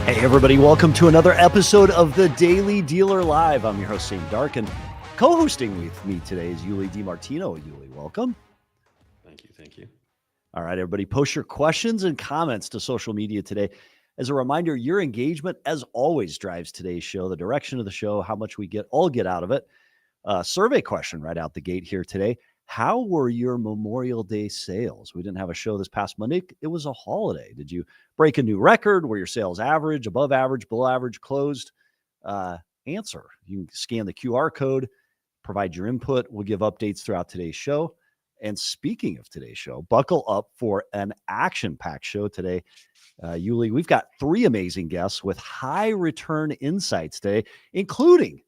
Hey, everybody, welcome to another episode of the Daily Dealer Live. I'm your host, Sam Dark, and co-hosting with me today is Yuli DiMartino. Yuli, welcome. Thank you. All right, everybody, post your questions and comments to social media today. As a reminder, your engagement, as always, drives today's show, the direction of the show, how much we all get out of it. Survey question right out the gate here today. How were your Memorial Day sales? We didn't have a show this past Monday. It was a holiday. Did you break a new record? Were your sales average, above average, below average, closed? Answer. You can scan the QR code, provide your input. We'll give updates throughout today's show. And speaking of today's show, buckle up for an action-packed show today. Yuli, we've got three amazing guests with high return insights today, including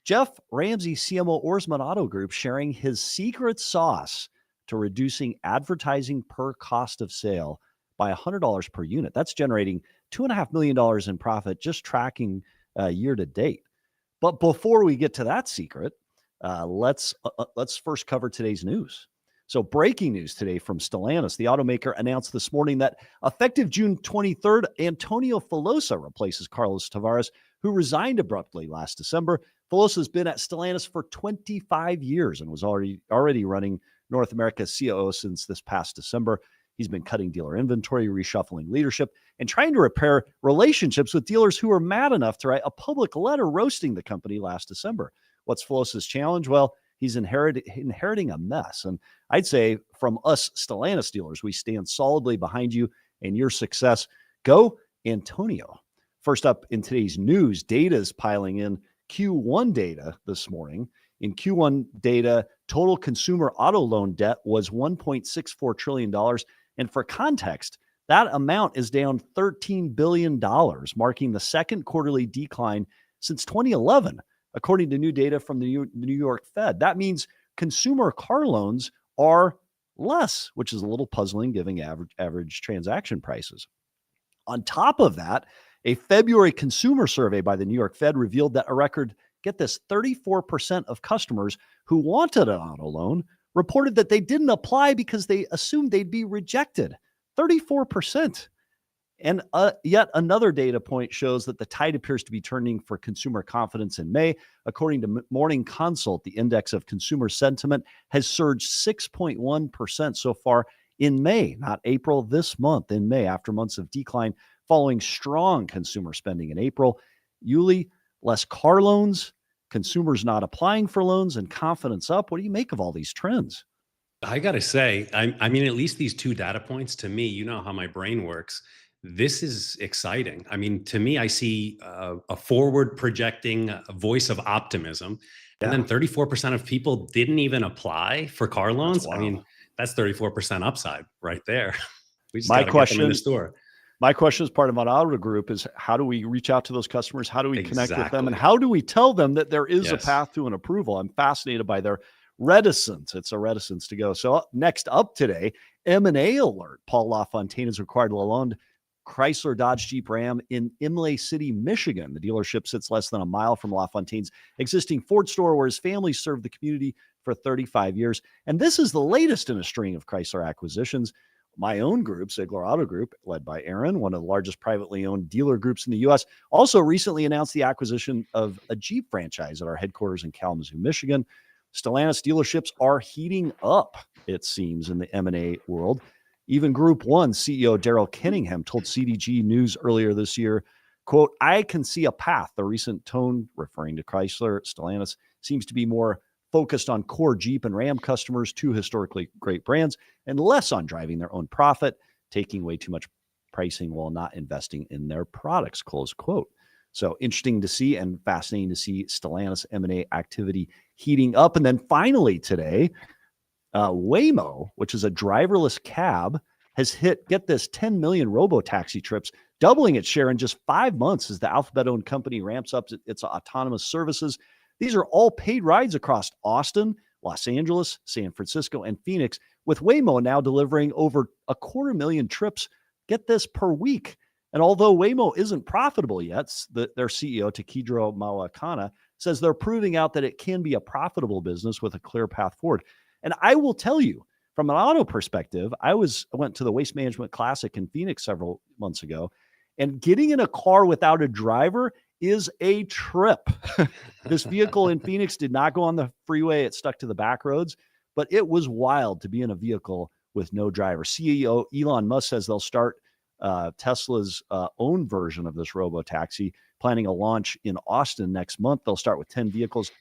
Jeff Ramsey, CMO Ourisman Auto Group, sharing his secret sauce to reducing advertising per cost of sale by $100 per unit. That's generating $2.5 million in profit just tracking year to date. But before we get to that secret, let's first cover today's news. So breaking news today from Stellantis. The automaker announced this morning that effective June 23rd, Antonio Filosa replaces Carlos Tavares, who resigned abruptly last December. Filosa has been at Stellantis for 25 years and was already running North America's COO since this past December. He's been cutting dealer inventory, reshuffling leadership, and trying to repair relationships with dealers who were mad enough to write a public letter roasting the company last December. What's Filosa's challenge? Well, he's inheriting a mess. And I'd say from us Stellantis dealers, we stand solidly behind you and your success. Go, Antonio. First up in today's news, data is piling in. Q1 data this morning. In Q1 data, total consumer auto loan debt was $1.64 trillion. And for context, that amount is down $13 billion, marking the second quarterly decline since 2011, according to new data from the New York Fed. That means consumer car loans are less, which is a little puzzling given average transaction prices. On top of that, a February consumer survey by the New York Fed revealed that a record, get this, 34% of customers who wanted an auto loan reported that they didn't apply because they assumed they'd be rejected. 34%. And yet another data point shows that the tide appears to be turning for consumer confidence in May. According to Morning Consult, the index of consumer sentiment has surged 6.1% so far in May, not April, this month in May, after months of decline following strong consumer spending in April. Yuli, less car loans, consumers not applying for loans, and confidence up. What do you make of all these trends? I got to say, I mean, at least these two data points to me, you know how my brain works. This is exciting. I mean, to me, I see a forward projecting voice of optimism. And then 34% of people didn't even apply for car loans. I mean, that's 34% upside right there. We just got to get them in the store. My question as part of an auto group is, how do we reach out to those customers? How do we connect with them? And how do we tell them that there is a path to an approval? I'm fascinated by their reticence. It's a reticence to go. So next up today, M&A alert. Paul LaFontaine is required to loan Chrysler, Dodge, Jeep, Ram in Imlay City, Michigan. The dealership sits less than a mile from LaFontaine's existing Ford store, where his family served the community for 35 years. And this is the latest in a string of Chrysler acquisitions. My own group, Ziegler Auto Group, led by Aaron, one of the largest privately owned dealer groups in the U.S., also recently announced the acquisition of a Jeep franchise at our headquarters in Kalamazoo, Michigan. Stellantis dealerships are heating up, it seems, in the M&A world. Even Group 1 CEO Daryl Kenningham told CDG News earlier this year, quote, "I can see a path." The recent tone, referring to Chrysler, Stellantis, seems to be more focused on core Jeep and Ram customers, two historically great brands, and less on driving their own profit, taking way too much pricing while not investing in their products, close quote. So interesting to see and fascinating to see Stellantis M&A activity heating up. And then finally today, Waymo, which is a driverless cab, has hit, get this, 10 million robo-taxi trips, doubling its share in just 5 months as the Alphabet-owned company ramps up its autonomous services. These are all paid rides across Austin, Los Angeles, San Francisco, and Phoenix, with Waymo now delivering over 250,000 trips, get this, per week. And although Waymo isn't profitable yet, their CEO, Takidro Mawakana, says they're proving out that it can be a profitable business with a clear path forward. And I will tell you, from an auto perspective, I went to the Waste Management Classic in Phoenix several months ago, And getting in a car without a driver is a trip. This vehicle in Phoenix did not go on the freeway. It stuck to the back roads, but it was wild to be in a vehicle with no driver. CEO Elon Musk says they'll start Tesla's own version of this robo-taxi, planning a launch in Austin next month. They'll start with 10 vehicles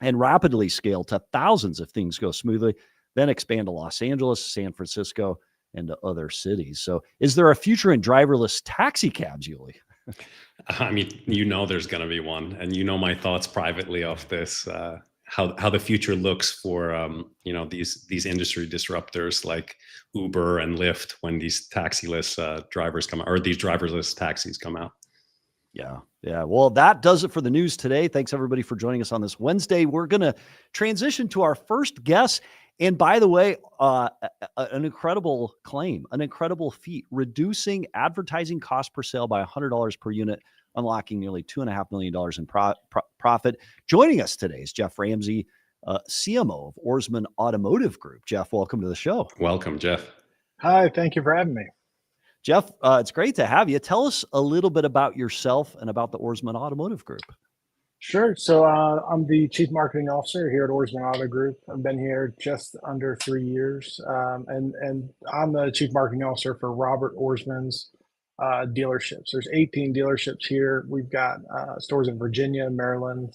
and rapidly scale to thousands if things go smoothly, then expand to Los Angeles, San Francisco, and to other cities. So is there a future in driverless taxi cabs, Yuli? I mean, there's going to be one, and my thoughts privately off this, how the future looks for, these industry disruptors like Uber and Lyft when these taxiless drivers come out, or these driverless taxis come out. Yeah. Well, that does it for the news today. Thanks everybody for joining us on this Wednesday. We're going to transition to our first guest. And by the way, an incredible claim, an incredible feat, reducing advertising cost per sale by $100 per unit, unlocking nearly $2.5 million in profit. Joining us today is Jeff Ramsey, CMO of Ourisman Automotive Group. Jeff, welcome to the show. Welcome, Jeff. Hi, thank you for having me. Jeff, it's great to have you. Tell us a little bit about yourself and about the Ourisman Automotive Group. Sure. So I'm the Chief Marketing Officer here at Ourisman Auto Group. I've been here just under 3 years, and I'm the Chief Marketing Officer for Robert Ourisman's dealerships. There's 18 dealerships here. We've got stores in Virginia, Maryland,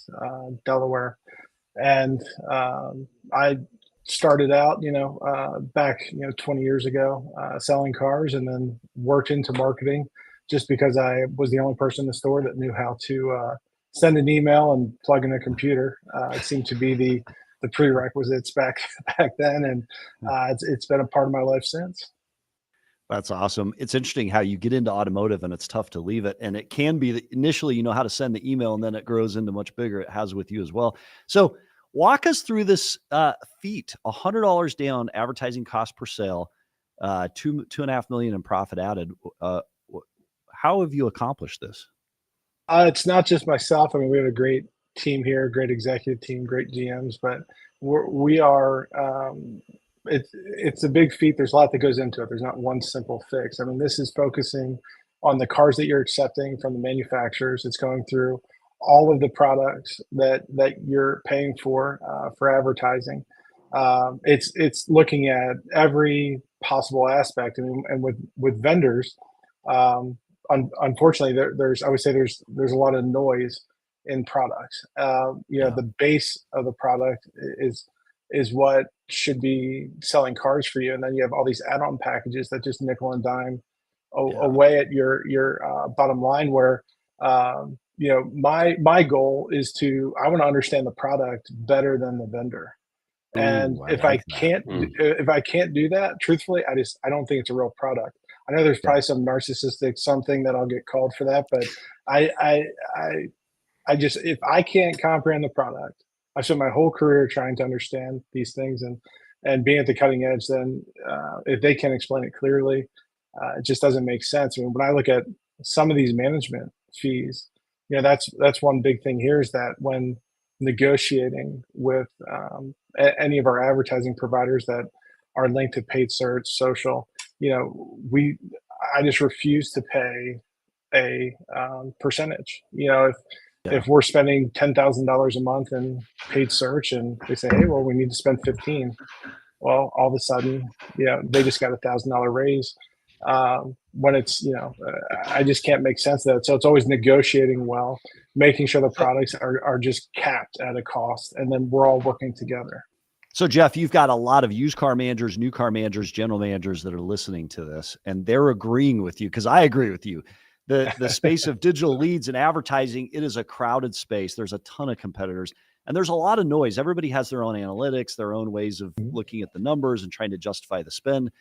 Delaware, and I started out, back 20 years ago, selling cars, and then worked into marketing just because I was the only person in the store that knew how to send an email and plug in a computer. It seemed to be the prerequisites back then, and it's been a part of my life since. That's awesome. It's interesting how you get into automotive and it's tough to leave it. And it can be initially, you know how to send the email, and then it grows into much bigger. It has with you as well. So walk us through this feat, $100 down advertising cost per sale, $2.5 million in profit added. How have you accomplished this? It's not just myself. I mean, we have a great team here, great executive team, great GMs, but we are, it's a big feat. There's a lot that goes into it. There's not one simple fix. I mean, this is focusing on the cars that you're accepting from the manufacturers. It's going through all of the products that you're paying for advertising. It's looking at every possible aspect. I mean, and with vendors, unfortunately, there's a lot of noise in products. The base of the product is what should be selling cars for you, and then you have all these add-on packages that just nickel and dime away at your bottom line. Where my goal is I want to understand the product better than the vendor. And if I can't do that, truthfully, I don't think it's a real product. I know there's probably some narcissistic something that I'll get called for that, but I just, if I can't comprehend the product, I spent my whole career trying to understand these things and being at the cutting edge. Then if they can't explain it clearly, it just doesn't make sense. I mean, when I look at some of these management fees, that's one big thing here, is that when negotiating with any of our advertising providers that are linked to paid search, social, I just refuse to pay a percentage. If we're spending $10,000 a month in paid search, and they say, hey, well, we need to spend 15, well, all of a sudden, they just got $1,000 raise. When it's, I just can't make sense of that. So it's always negotiating well, making sure the products are just capped at a cost, and then we're all working together. So Jeff, you've got a lot of used car managers, new car managers, general managers that are listening to this, and they're agreeing with you, because I agree with you. The space of digital leads and advertising, it is a crowded space. There's a ton of competitors, and there's a lot of noise. Everybody has their own analytics, their own ways of looking at the numbers and trying to justify the spend.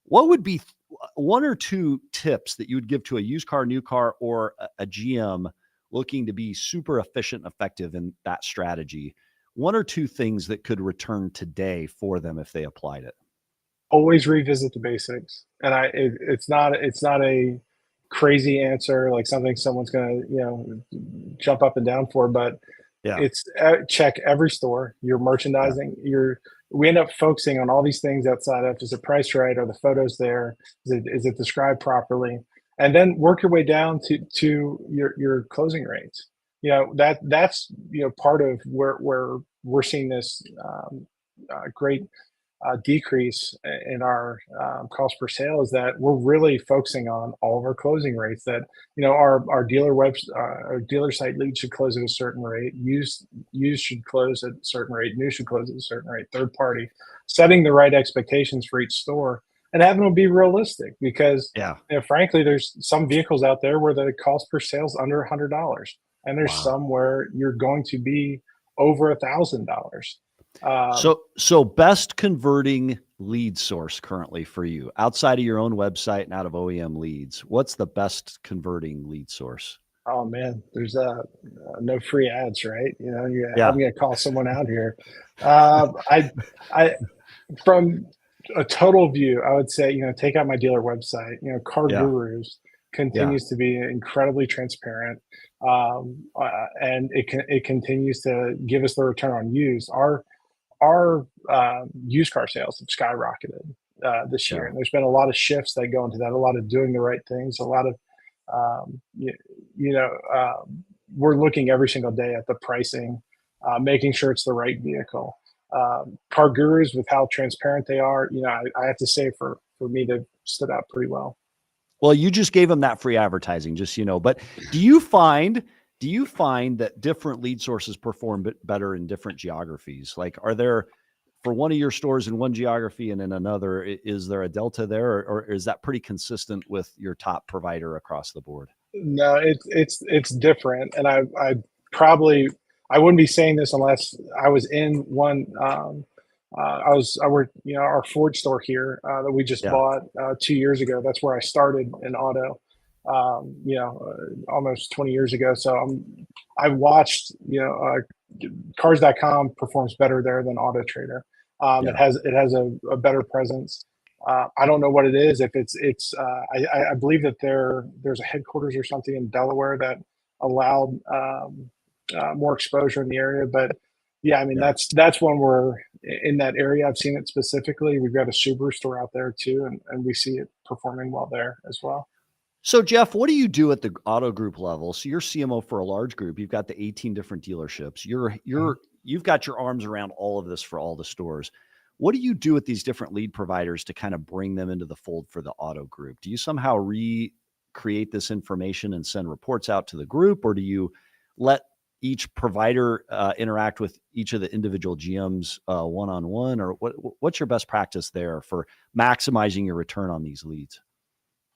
What would be one or two tips that you would give to a used car, new car, or a GM looking to be super efficient and effective in that strategy? One or two things that could return today for them if they applied it? Always revisit the basics. And it's not a crazy answer, like something someone's going to, jump up and down for, but it's check every store, your merchandising, we end up focusing on all these things outside of, is the price right? Are the photos there? Is it described properly? and then work your way down to your closing rates. That's part of where we're seeing this great decrease in our cost per sale, is that we're really focusing on all of our closing rates. That our dealer site lead should close at a certain rate, used should close at a certain rate, new should close at a certain rate, third party, setting the right expectations for each store and having them be realistic, because frankly, there's some vehicles out there where the cost per sale is under $100, and there's some where you're going to be over $1,000. So best converting lead source currently for you, outside of your own website and out of OEM leads, what's the best converting lead source? Oh man, there's no free ads, right? I'm going to call someone out here. I from a total view, I would say, take out my dealer website. Car Gurus continues to be incredibly transparent, and it continues to give us the return on used. Our used car sales have skyrocketed this year, and there's been a lot of shifts that go into that. A lot of doing the right things. A lot of we're looking every single day at the pricing, making sure it's the right vehicle. Car Gurus, with how transparent they are, I have to say, for me, they've stood out pretty well. Well, you just gave them that free advertising, just but do you find that different lead sources perform better in different geographies? Like, are there, for one of your stores in one geography and in another, is there a delta there, or is that pretty consistent with your top provider across the board? No, it's different, and I wouldn't be saying this unless I was in one. I worked, our Ford store here that we just bought 2 years ago. That's where I started in auto, almost 20 years ago. So I watched, cars.com performs better there than Auto Trader. It has a better presence. I don't know what it is. If I believe that there's a headquarters or something in Delaware that allowed more exposure in the area. But that's when we're in that area. I've seen it specifically. We've got a Subaru store out there too, and we see it performing well there as well. So Jeff, what do you do at the auto group level? So you're CMO for a large group. You've got the 18 different dealerships. You've got your arms around all of this for all the stores. What do you do with these different lead providers to kind of bring them into the fold for the auto group? Do you somehow recreate this information and send reports out to the group, or do you let each provider interact with each of the individual GMs one-on-one, or what's your best practice there for maximizing your return on these leads?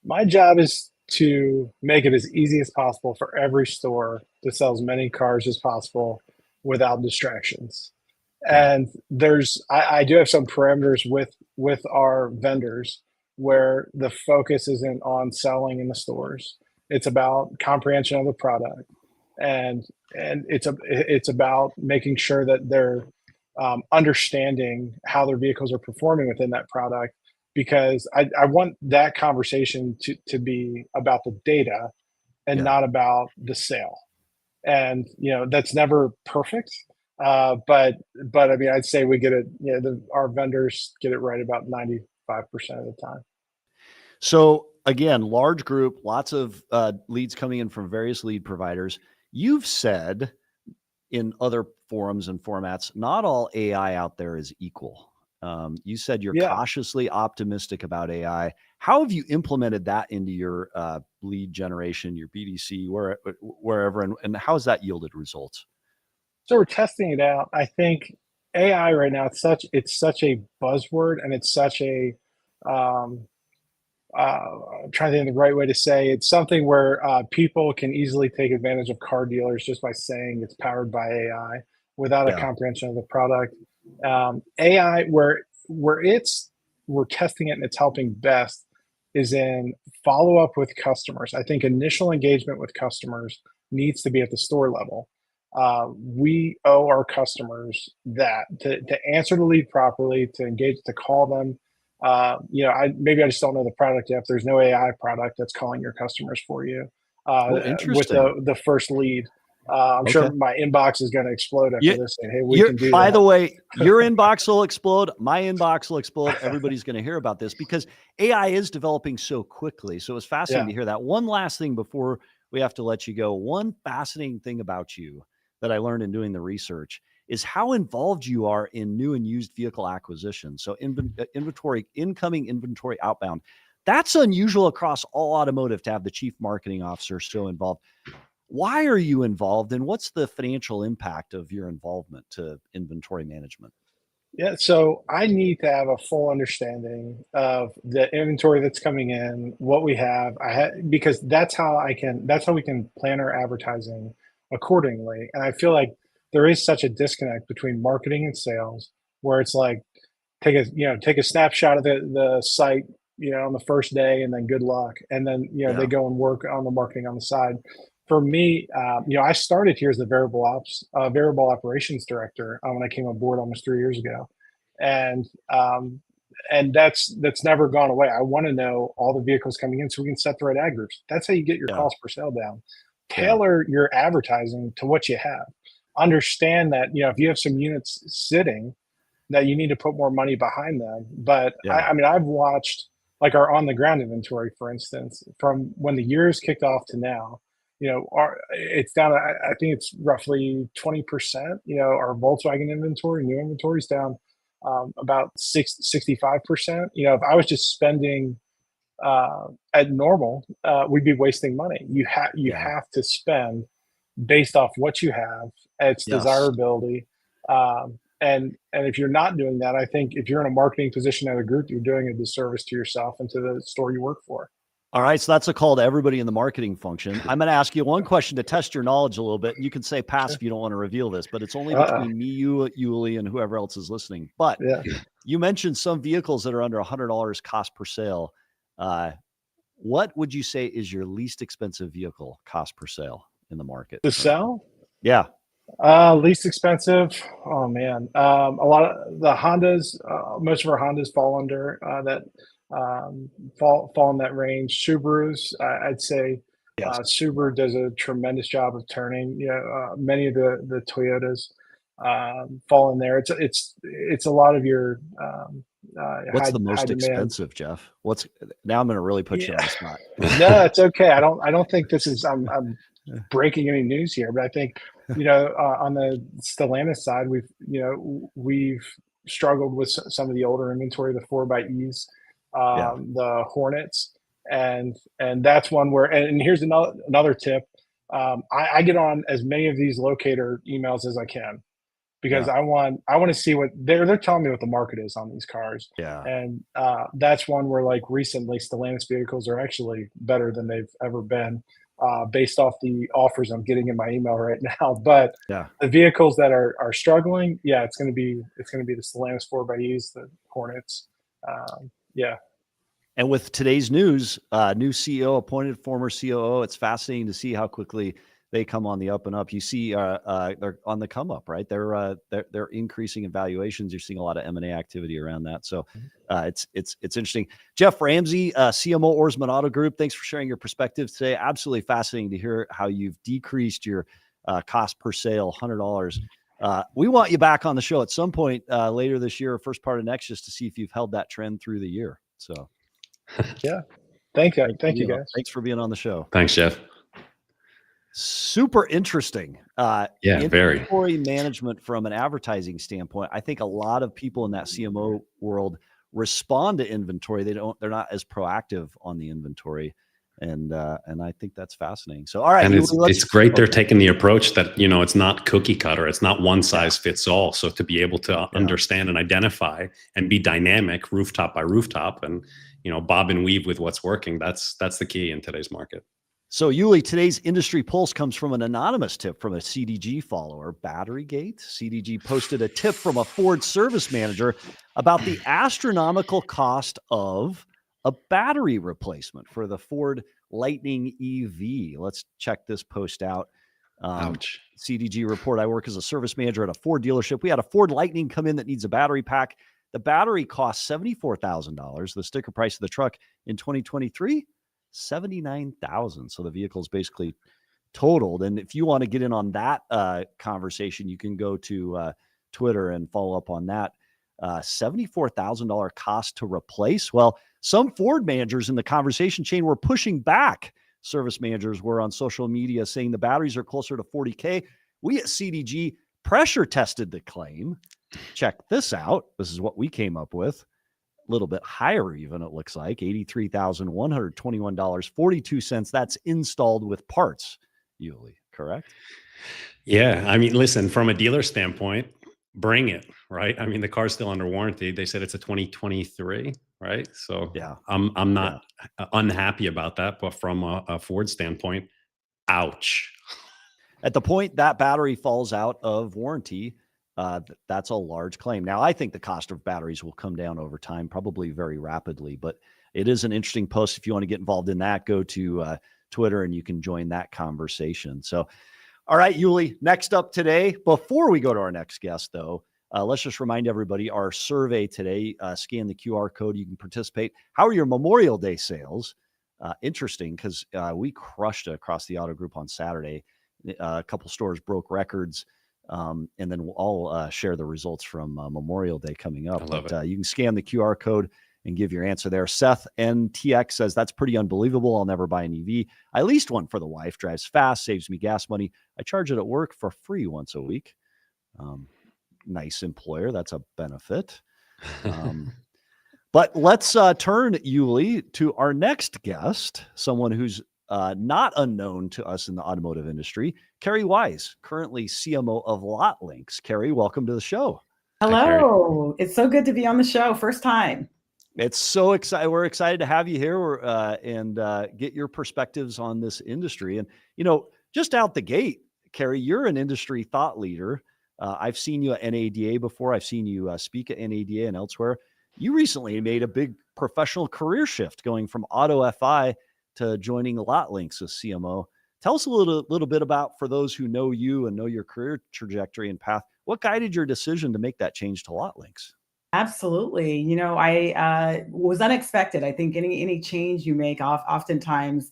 My job is to make it as easy as possible for every store to sell as many cars as possible without distractions. And I do have some parameters with our vendors where the focus isn't on selling in the stores. It's about comprehension of the product, and it's about making sure that they're understanding how their vehicles are performing within that product, because I want that conversation to be about the data and not about the sale. And that's never perfect. But I mean, I'd say we get it. Our vendors get it right about 95% of the time. So again, large group, lots of leads coming in from various lead providers. You've said in other forums and formats, not all AI out there is equal. You said you're cautiously optimistic about AI. How have you implemented that into your lead generation, your BDC, wherever, and how has that yielded results? So we're testing it out. I think AI right now, it's such a buzzword, and it's such a I'm trying to think of the right way to say it's something where people can easily take advantage of car dealers just by saying it's powered by AI without a comprehension of the product. AI, where we're testing it and it's helping best, is in follow up with customers. I think initial engagement with customers needs to be at the store level. We owe our customers that to answer the lead properly, to engage, to call them. Maybe I just don't know the product yet. If there's no AI product that's calling your customers for you with the first lead. I'm sure my inbox is going to explode after this. Saying, hey, we can do by that. the way, your inbox will explode. My inbox will explode. Everybody's going to hear about this because AI is developing so quickly. So it's fascinating to hear that. One last thing before we have to let you go. One fascinating thing about you that I learned in doing the research is how involved you are in new and used vehicle acquisition. So inventory, incoming inventory outbound. That's unusual across all automotive to have the chief marketing officer so involved. Why are you involved, and what's the financial impact of your involvement to inventory management? Yeah, so I need to have a full understanding of the inventory that's coming in, what we have. Because that's how we can plan our advertising accordingly. And I feel like there is such a disconnect between marketing and sales, where it's like take a snapshot of the site, on the first day, and then good luck, and then they go and work on the marketing on the side. For me, I started here as the variable operations director when I came on board almost 3 years ago, and that's never gone away. I want to know all the vehicles coming in so we can set the right ad groups. That's how you get your cost per sale down. Tailor your advertising to what you have. Understand that if you have some units sitting, that you need to put more money behind them. But I mean, I've watched like our on the ground inventory, for instance, from when the years kicked off to now. It's down. I think it's roughly 20%. Our Volkswagen inventory, new inventory, is down about 65%. If I was just spending at normal, we'd be wasting money. You have to spend based off what you have, its desirability. And if you're not doing that, I think if you're in a marketing position at a group, you're doing a disservice to yourself and to the store you work for. All right. So that's a call to everybody in the marketing function. I'm going to ask you one question to test your knowledge a little bit. You can say pass if you don't want to reveal this, but it's only between me, you, Yuli, and whoever else is listening. But you mentioned some vehicles that are under $100 cost per sale. What would you say is your least expensive vehicle cost per sale in the market? To sell? Yeah. Least expensive. Oh man. A lot of the Hondas, most of our Hondas fall under that. Fall in that range. Subarus, I'd say Subaru does a tremendous job of turning. Many of the Toyotas fall in there. It's a lot of your what's the most expensive, Jeff? Now I'm going to really put you on the spot. No, it's okay. I don't think this is I'm breaking any news here, but I think on the Stellantis side, we've struggled with some of the older inventory, the 4xe. The Hornets, and that's one where, and here's another tip. I get on as many of these locator emails as I can, because I want to see what they're telling me what the market is on these cars. And that's one where, like, recently Stellantis vehicles are actually better than they've ever been, based off the offers I'm getting in my email right now. But the vehicles that are struggling, it's going to be the Stellantis 4xe, the Hornets. And with today's news, new CEO appointed, former COO, it's fascinating to see how quickly they come on the up and up. You see, they're on the come up, right? They're increasing in valuations. You're seeing a lot of M&A activity around that. So it's interesting. Jeff Ramsey, CMO Ourisman Auto Group, thanks for sharing your perspective today. Absolutely fascinating to hear how you've decreased your cost per sale, $100. We want you back on the show at some point later this year or first part of next, just to see if you've held that trend through the year. So, thank you guys. Thanks for being on the show. Thanks, Jeff. Super interesting. Very. Inventory management from an advertising standpoint. I think a lot of people in that CMO world respond to inventory. They're not as proactive on the inventory. And I think that's fascinating. So, all right. And it's great they're taking the approach that, it's not cookie cutter. It's not one size fits all. So to be able to understand and identify and be dynamic rooftop by rooftop and, bob and weave with what's working, that's the key in today's market. So, Yuli, today's industry pulse comes from an anonymous tip from a CDG follower, Batterygate. CDG posted a tip from a Ford service manager about the astronomical cost of a battery replacement for the Ford Lightning EV. Let's check this post out. Ouch. CDG report. I work as a service manager at a Ford dealership. We had a Ford Lightning come in that needs a battery pack. The battery costs $74,000. The sticker price of the truck in 2023, $79,000. So the vehicle is basically totaled. And if you want to get in on that conversation, you can go to Twitter and follow up on that. $74,000 cost to replace. Well, some Ford managers in the conversation chain were pushing back. Service managers were on social media saying the batteries are closer to $40K. We at CDG pressure tested the claim. Check this out. This is what we came up with. A little bit higher even, it looks like. $83,121.42. That's installed with parts, Yuli, correct? Yeah. I mean, listen, from a dealer standpoint, bring it, right? I mean, the car's still under warranty. They said it's a 2023, right? So yeah, I'm not unhappy about that, but from a Ford standpoint, ouch. At the point that battery falls out of warranty, that's a large claim. Now, I think the cost of batteries will come down over time, probably very rapidly, but it is an interesting post. If you want to get involved in that, go to Twitter and you can join that conversation. So, all right, Yuli, next up today, before we go to our next guest, though, let's just remind everybody our survey today. Scan the QR code. You can participate. How are your Memorial Day sales? Interesting, because we crushed it across the auto group on Saturday. A couple stores broke records, and then we'll all share the results from Memorial Day coming up. But you can scan the QR code and give your answer there. Seth NTX says, that's pretty unbelievable. I'll never buy an EV. I leased one for the wife. Drives fast, saves me gas money. I charge it at work for free once a week. Nice employer. That's a benefit. But let's turn, Yuli, to our next guest, someone who's not unknown to us in the automotive industry, Kerri Wise, currently CMO of Lotlinx. Kerri, welcome to the show. Hello. It's so good to be on the show. First time. It's so exciting. We're excited to have you here and get your perspectives on this industry. And, just out the gate, Kerri, you're an industry thought leader. I've seen you at NADA before. I've seen you speak at NADA and elsewhere. You recently made a big professional career shift going from Auto FI to joining Lotlinx as CMO. Tell us a little bit about, for those who know you and know your career trajectory and path, what guided your decision to make that change to Lotlinx? Absolutely. I was unexpected. I think any change you make, oftentimes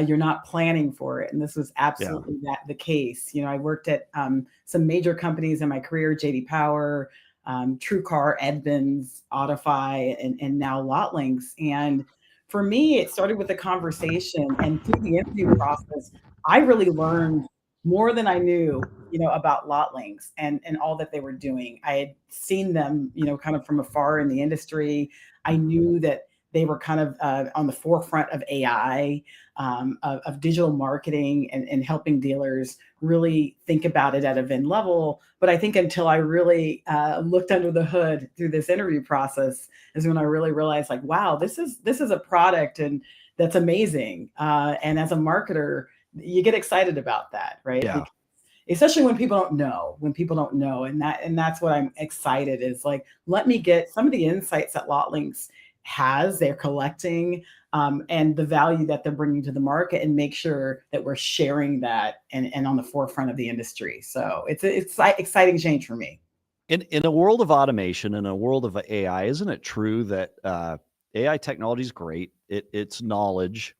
you're not planning for it. And this was absolutely the case. I worked at some major companies in my career, JD Power, TrueCar, Edmunds, Autofi, and now Lotlinx. And for me, it started with a conversation, and through the interview process, I really learned more than I knew, about Lotlinx and all that they were doing. I had seen them, kind of from afar in the industry. I knew that they were kind of on the forefront of AI, of digital marketing and helping dealers really think about it at a VIN level. But I think until I really looked under the hood through this interview process is when I really realized, like, wow, this is a product and that's amazing. And as a marketer, you get excited about that, right? Yeah. Because, especially when people don't know, and that's what I'm excited is, like, let me get some of the insights that Lotlinx they're collecting, and the value that they're bringing to the market, and make sure that we're sharing that and on the forefront of the industry. So it's exciting change for me. In a world of automation, in a world of AI, isn't it true that AI technology is great? It's knowledge,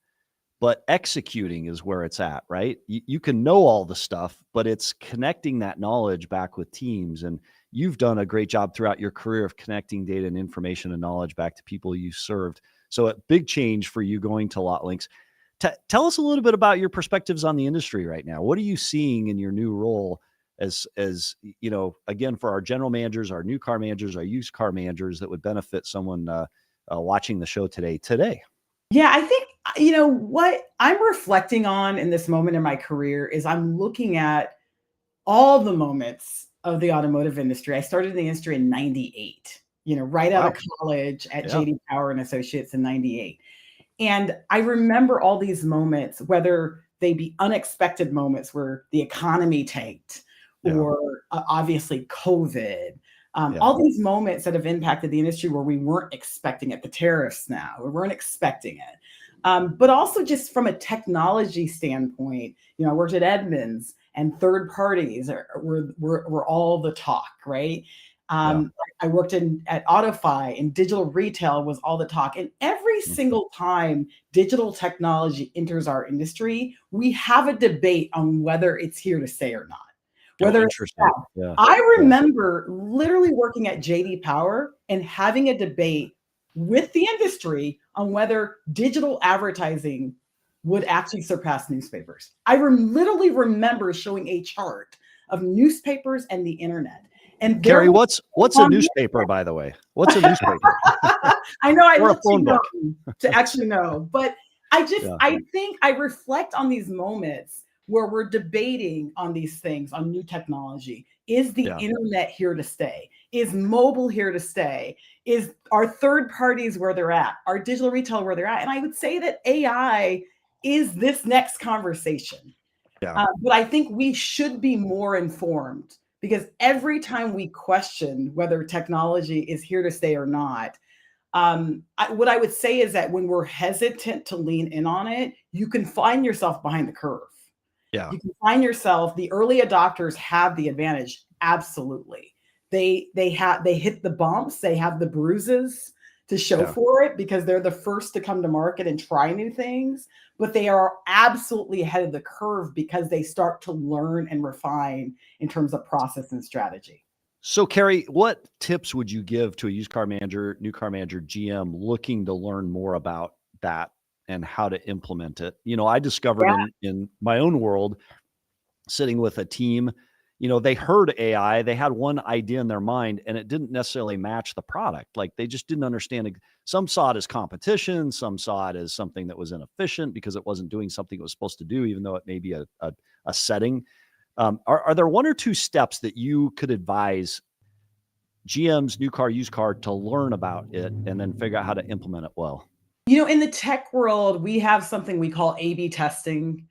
but executing is where it's at, right? You can know all the stuff, but it's connecting that knowledge back with teams. And you've done a great job throughout your career of connecting data and information and knowledge back to people you served. So a big change for you going to Lotlinx. Tell us a little bit about your perspectives on the industry right now. What are you seeing in your new role as again, for our general managers, our new car managers, our used car managers that would benefit someone watching the show today? Yeah, I think, what I'm reflecting on in this moment in my career is I'm looking at all the moments of the automotive industry. I started in the industry in 98, right out of college at JD Power and Associates in 98. And I remember all these moments, whether they be unexpected moments where the economy tanked or obviously COVID, all these moments that have impacted the industry where we weren't expecting it, the tariffs now, we weren't expecting it. But also just from a technology standpoint, I worked at Edmunds, and third parties were all the talk, right? I worked at AutoFi, and digital retail was all the talk. And every single time digital technology enters our industry, we have a debate on whether it's here to stay or not. Whether interesting. Yeah. I remember literally working at JD Power and having a debate with the industry on whether digital advertising would actually surpass newspapers. I literally remember showing a chart of newspapers and the internet. And Kerry, what's a newspaper, by the way? What's a newspaper? I know I Or a looked phone book. to actually know, but I think I reflect on these moments where we're debating on these things, on new technology. Is the internet here to stay? Is mobile here to stay? Is our third parties where they're at? Our digital retail where they're at? And I would say that AI is this next conversation. But I think we should be more informed, because every time we question whether technology is here to stay or not, what I would say is that when we're hesitant to lean in on it, you can find yourself behind the curve. Yeah. You can find yourself, the early adopters have the advantage. Absolutely. They hit the bumps, they have the bruises to show for it, because they're the first to come to market and try new things, but they are absolutely ahead of the curve because they start to learn and refine in terms of process and strategy. So, Kerry, what tips would you give to a used car manager, new car manager, GM looking to learn more about that and how to implement it? You know, I discovered in my own world, sitting with a team, you know, they heard AI, they had one idea in their mind, and it didn't necessarily match the product. Like, they just didn't understand. Some saw it as competition. Some saw it as something that was inefficient because it wasn't doing something it was supposed to do, even though it may be a setting. Are there one or two steps that you could advise GMs, new car, used car, to learn about it and then figure out how to implement it well? You know, in the tech world, we have something we call A/B testing.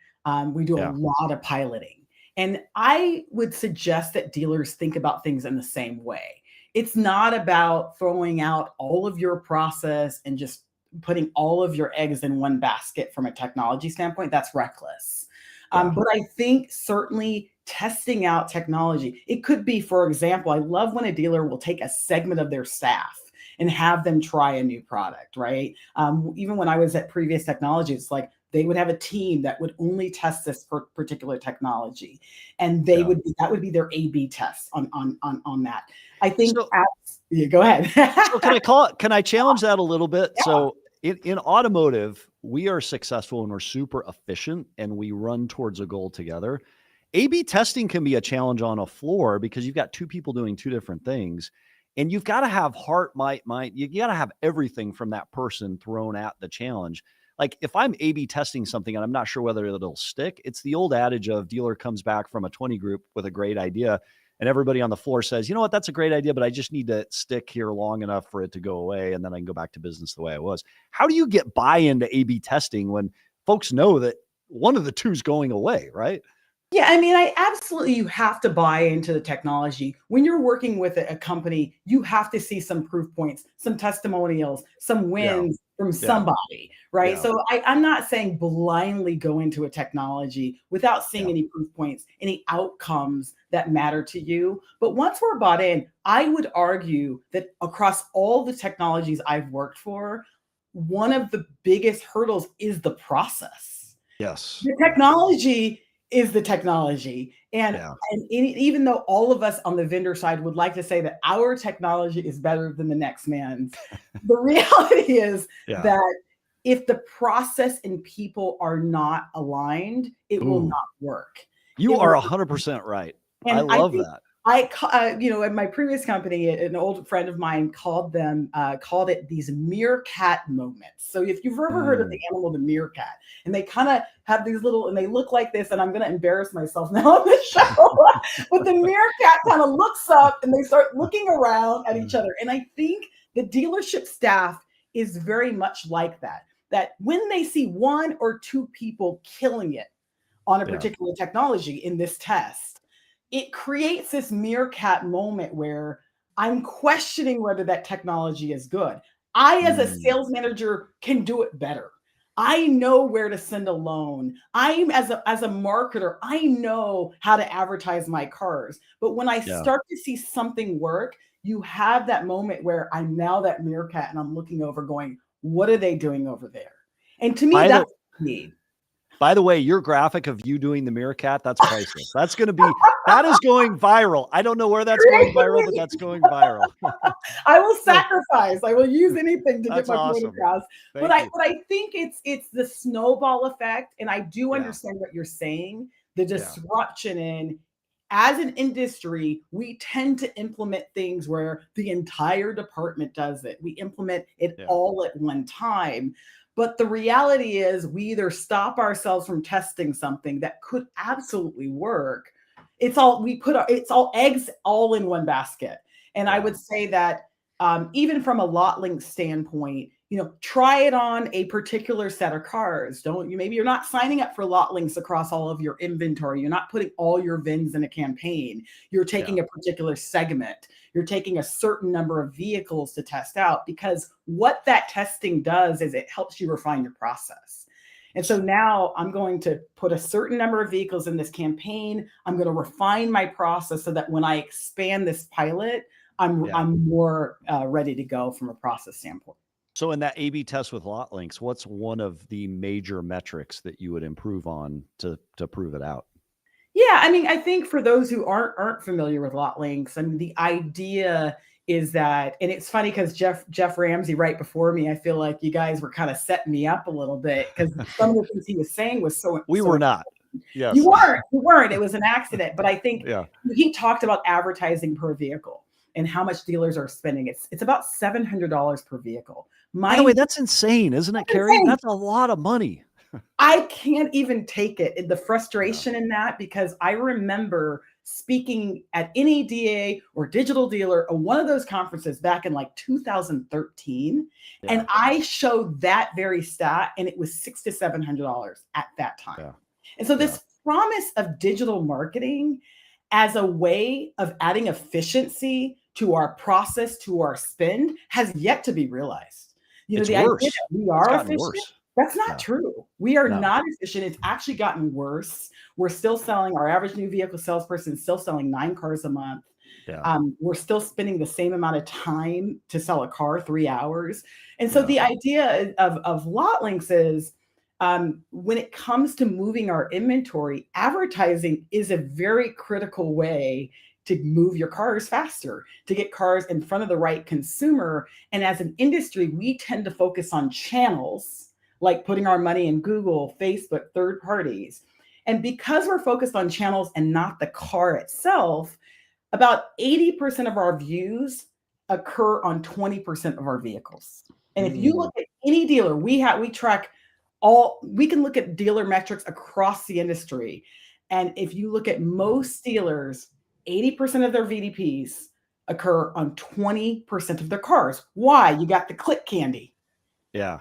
We do a lot of piloting. And I would suggest that dealers think about things in the same way. It's not about throwing out all of your process and just putting all of your eggs in one basket from a technology standpoint. That's reckless. But I think certainly testing out technology, it could be, for example, I love when a dealer will take a segment of their staff and have them try a new product, right? Even when I was at previous technology, it's like they would have a team that would only test this for particular technology, and that would be their A/B test on that. I think. So, go ahead. So can I challenge that a little bit? Yeah. So in automotive, we are successful and we're super efficient, and we run towards a goal together. A/B testing can be a challenge on a floor because you've got two people doing two different things. And you've got to have heart, mind. You got to have everything from that person thrown at the challenge. Like, if I'm A/B testing something and I'm not sure whether it'll stick, it's the old adage of dealer comes back from a 20 group with a great idea, and everybody on the floor says, you know what, that's a great idea, but I just need to stick here long enough for it to go away, and then I can go back to business the way I was. How do you get buy-in to A/B testing when folks know that one of the two is going away, right? Yeah, I mean, you have to buy into the technology. When you're working with a company, you have to see some proof points, some testimonials, some wins from somebody, right? So I'm not saying blindly go into a technology without seeing any proof points, any outcomes that matter to you. But once we're bought in, I would argue that across all the technologies I've worked for, one of the biggest hurdles is the process. Yes. The technology is the technology. And even though all of us on the vendor side would like to say that our technology is better than the next man's, the reality is that if the process and people are not aligned, it will not work. You are 100% right. And I love that. In my previous company, an old friend of mine called it these meerkat moments. So if you've ever heard of the animal, the meerkat, and they kind of have these little, and they look like this, and I'm going to embarrass myself now on the show, but the meerkat kind of looks up and they start looking around at each other. And I think the dealership staff is very much like that when they see one or two people killing it on a particular technology in this test, it creates this meerkat moment where I'm questioning whether that technology is good. I, as a sales manager, can do it better. I know where to send a loan. I'm as a marketer, I know how to advertise my cars. But when I start to see something work, you have that moment where I'm now that meerkat and I'm looking over going, what are they doing over there? And to me, that's me. By the way, your graphic of you doing the meerkat, that's priceless. That is going viral. I don't know where that's going viral, but that's going viral. I will sacrifice. I will use anything to get my point across. But I think it's the snowball effect. And I do understand what you're saying. The disruption in, as an industry, we tend to implement things where the entire department does it. We implement it all at one time. But the reality is we either stop ourselves from testing something that could absolutely work. It's all eggs all in one basket. And I would say that even from a Lotlinx standpoint, try it on a particular set of cars. Maybe you're not signing up for Lotlinx across all of your inventory. You're not putting all your VINs in a campaign. You're taking a particular segment. You're taking a certain number of vehicles to test out, because what that testing does is it helps you refine your process. And so now I'm going to put a certain number of vehicles in this campaign. I'm going to refine my process so that when I expand this pilot, I'm more ready to go from a process standpoint. So in that A/B test with Lotlinx, what's one of the major metrics that you would improve on to prove it out? Yeah, I mean, I think for those who aren't familiar with Lotlinx, I mean, the idea is that, and it's funny because Jeff Ramsey right before me, I feel like you guys were kind of setting me up a little bit because some of the things he was saying was we were not. Yes. You weren't. It was an accident. But I think he talked about advertising per vehicle and how much dealers are spending. It's about $700 per vehicle. By the way, that's insane, isn't it, Kerry? That's a lot of money. I can't even take it, the frustration in that, because I remember speaking at NADA or Digital Dealer or one of those conferences back in like 2013. And I showed that very stat, and it was $600 to $700 at that time. Yeah. And so this promise of digital marketing as a way of adding efficiency to our process, to our spend, has yet to be realized. It's the worse. idea that we are efficient. Worse. That's not true. We are not efficient. It's actually gotten worse. We're still selling, our average new vehicle salesperson is still selling 9 cars a month. Yeah. We're still spending the same amount of time to sell a car, 3 hours. And so the idea of Lotlinx is when it comes to moving our inventory, advertising is a very critical way to move your cars faster, to get cars in front of the right consumer. And as an industry, we tend to focus on channels, like putting our money in Google, Facebook, third parties. And because we're focused on channels and not the car itself, about 80% of our views occur on 20% of our vehicles. And if you look at any dealer, we track we can look at dealer metrics across the industry. And if you look at most dealers, 80% of their VDPs occur on 20% of their cars. Why? You got the click candy. Yeah.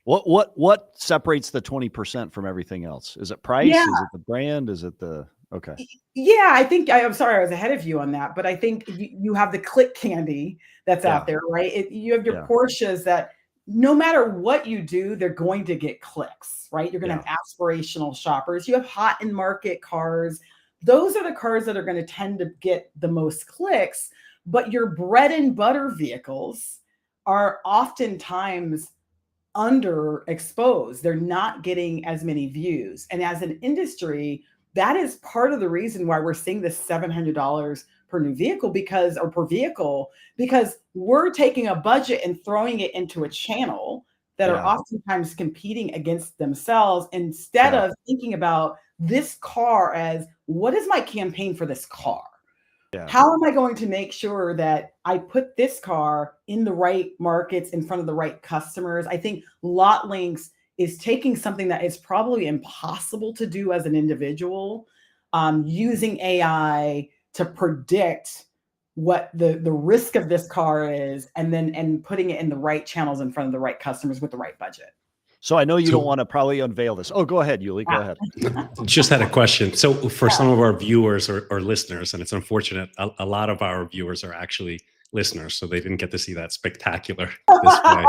What separates the 20% from everything else? Is it price? Yeah. Is it the brand? Is it the okay? Yeah, I think I'm sorry I was ahead of you on that, but I think you have the click candy that's out there, right? You have your Porsches that no matter what you do, they're going to get clicks, right? You're going to have aspirational shoppers. You have hot in market cars. Those are the cars that are going to tend to get the most clicks, but your bread and butter vehicles are oftentimes underexposed. They're not getting as many views. And as an industry, that is part of the reason why we're seeing this $700 per new vehicle per vehicle, because we're taking a budget and throwing it into a channel that are oftentimes competing against themselves instead of thinking about this car as, what is my campaign for this car? Yeah. How am I going to make sure that I put this car in the right markets, in front of the right customers? I think Lotlinx is taking something that is probably impossible to do as an individual, using AI to predict what the risk of this car is, and putting it in the right channels in front of the right customers with the right budget. So I know you don't want to probably unveil this. Oh, go ahead, Yuli. Go ahead. Just had a question. So for some of our viewers or listeners, and it's unfortunate, a lot of our viewers are actually listeners, so they didn't get to see that spectacular display.